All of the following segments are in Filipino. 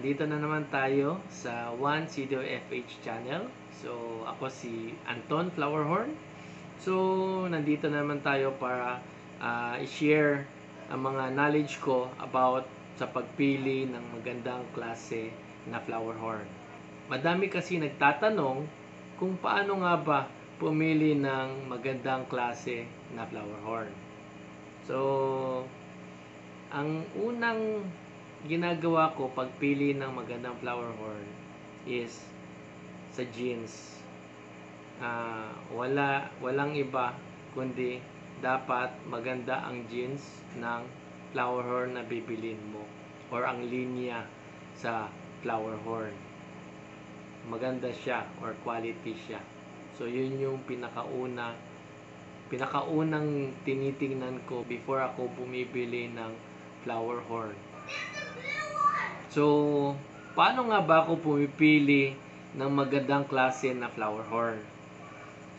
Nandito na naman tayo sa One CDO FH channel. So, ako si Anton Flowerhorn. So, nandito na naman tayo para i-share ang mga knowledge ko about sa pagpili ng magandang klase na flowerhorn. Madami kasi nagtatanong kung paano nga ba pumili ng magandang klase na flowerhorn. So, ang unang ginagawa ko pagpili ng magandang flowerhorn is sa genes. Walang iba kundi dapat maganda ang genes ng flowerhorn na bibilin mo or ang linya sa flowerhorn. Maganda siya or quality siya. So yun yung pinakaunang tinitingnan ko before ako bumibili ng flowerhorn. So, paano nga ba ako pumipili ng magandang klase na flowerhorn?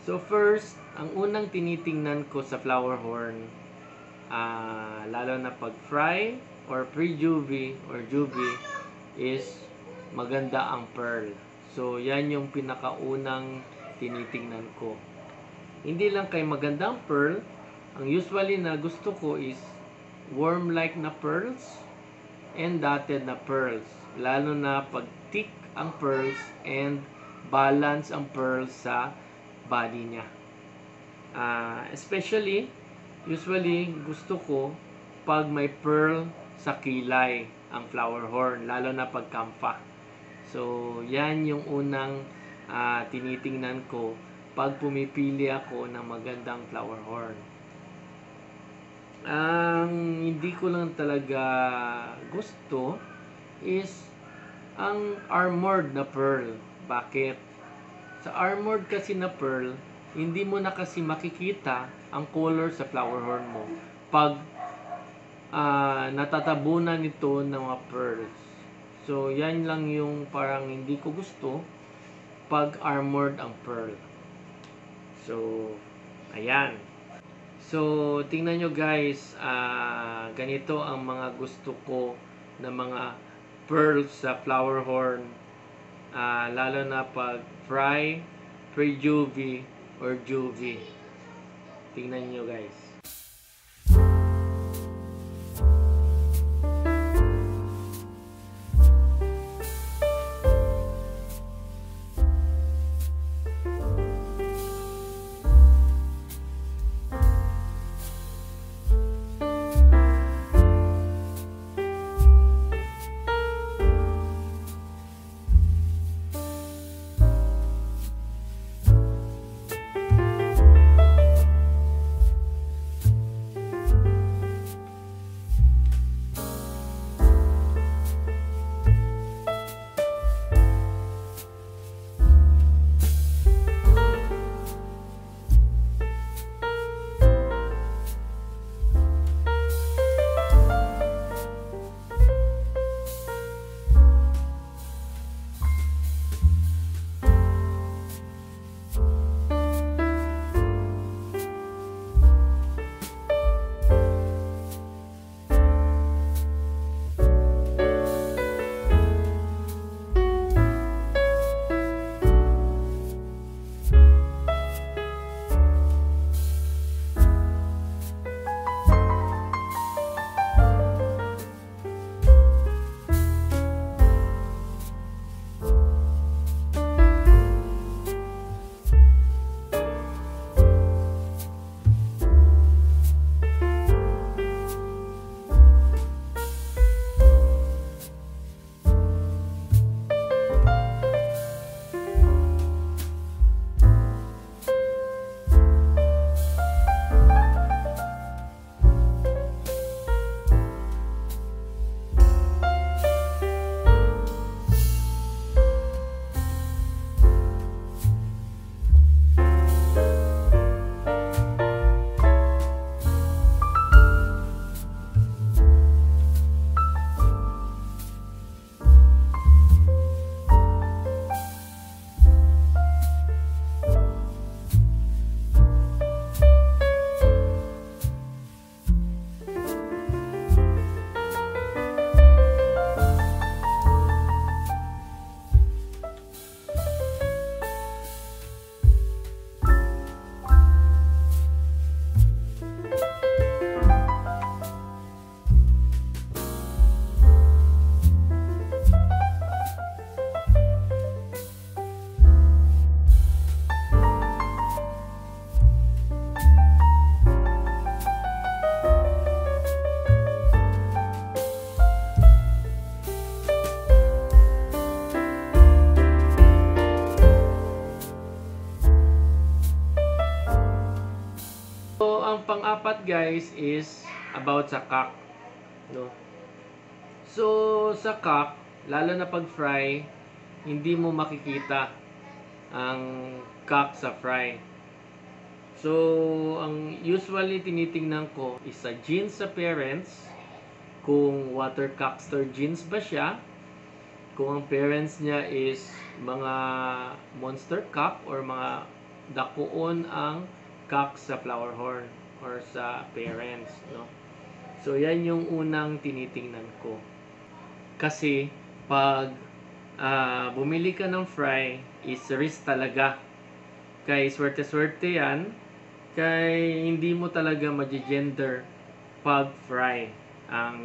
So, first, ang unang tinitingnan ko sa flowerhorn, lalo na pag fry or pre-juvie or juvie, is maganda ang pearl. So, yan yung pinakaunang tinitingnan ko. Hindi lang kay magandang pearl, ang usually na gusto ko is worm-like na pearls and dotted na pearls. Lalo na pag thick ang pearls and balance ang pearls sa body niya. Usually gusto ko pag may pearl sa kilay ang flowerhorn, lalo na pag kamfa. So, yan yung unang tinitingnan ko pag pumipili ako ng magandang flowerhorn. Ang hindi ko lang talaga gusto is ang armored na pearl. Bakit? Sa armored kasi na pearl, hindi mo na kasi makikita ang color sa flowerhorn mo pag natatabunan ito ng mga pearls. So, yan lang yung parang hindi ko gusto pag armored ang pearl. So, ayan. So, tingnan nyo guys, ganito ang mga gusto ko na mga pearls sa flowerhorn, lalo na pag fry, pre-juvie, or juvie. Tingnan nyo guys. pang-apat guys is about sa cock, no? So sa cock, lalo na pag fry, hindi mo makikita ang cock sa fry. So ang usually tinitingnan ko is sa genes appearance, kung water cockster genes ba siya, kung ang parents niya is mga monster cock or mga dakuon ang cock sa flower horn or sa parents, no? So yan yung unang tinitingnan ko. Kasi pag bumili ka ng fry, is risk talaga. Kay swerte-swerte yan, kay hindi mo talaga ma-gender pag fry ang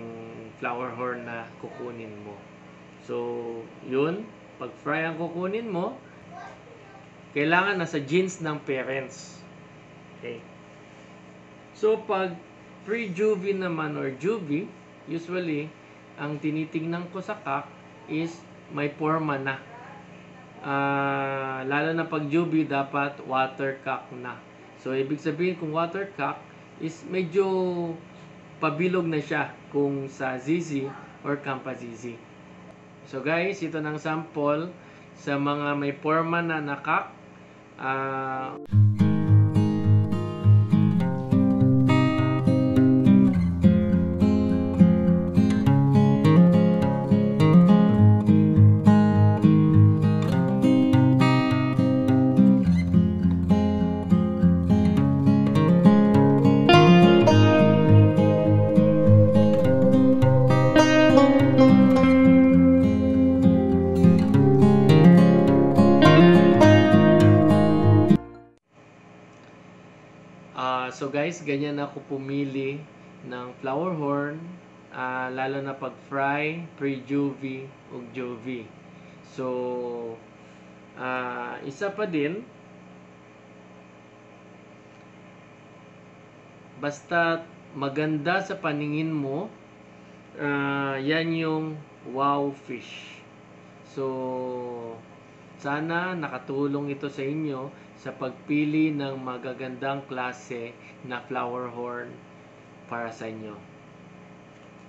flower horn na kukunin mo. So, yun, pag fry ang kukunin mo, kailangan nasa genes ng parents. Okay. So, pag pre-juvie naman or juvie, usually, ang tinitingnan ko sa cock is may forma na. Lalo na pag juvie, dapat water cock na. So, ibig sabihin kung water cock is medyo pabilog na siya kung sa ZZ or Kampa ZZ. So guys, ito ng sample sa mga may forma na cock. So guys, ganyan ako pumili ng flower horn, lalo na pag fry, pre-juvie o juvie. So isa pa din, basta maganda sa paningin mo, yan yung wow fish. So sana nakatulong ito sa inyo sa pagpili ng magagandang klase na flower horn para sa inyo.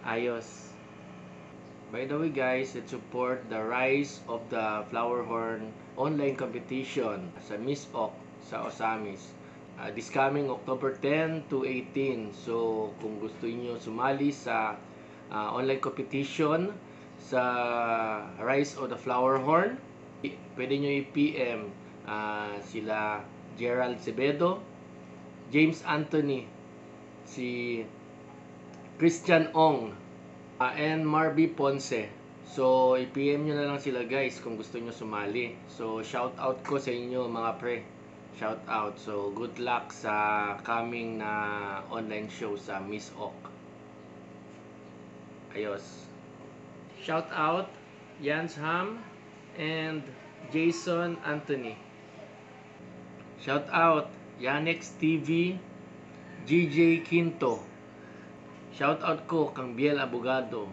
Ayos. By the way guys, let's support the rise of the flower horn online competition sa Miss Ok sa Osamis. This coming October 10 to 18. So kung gusto niyo sumali sa online competition sa rise of the flower horn, pwede nyo i-PM sila Gerald Cebedo, James Anthony, si Christian Ong, and Marby Ponce. So i-PM nyo na lang sila guys kung gusto nyo sumali. So shout out ko sa inyo mga pre, shout out. So good luck sa coming na online show sa Miss Ok. Ayos. Shout out Jans Ham and Jason Anthony. Shout out Yanex TV, GJ Quinto. Shout out ko kang Biel Abogado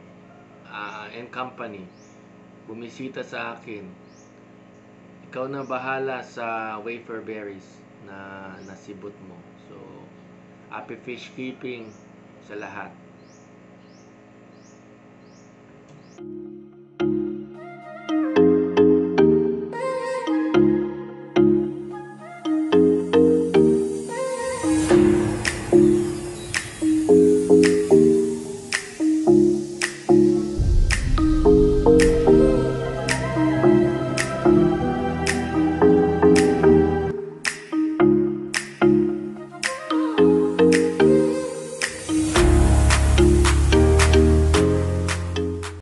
and company. Bumisita sa akin. Ikaw na bahala sa wafer berries na nasibot mo. So, happy fish keeping sa lahat.